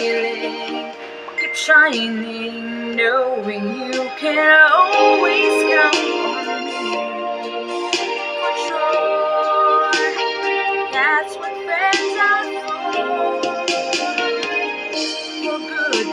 feeling, keep shining, knowing you can always count on me. For sure, that's what friends are for. For good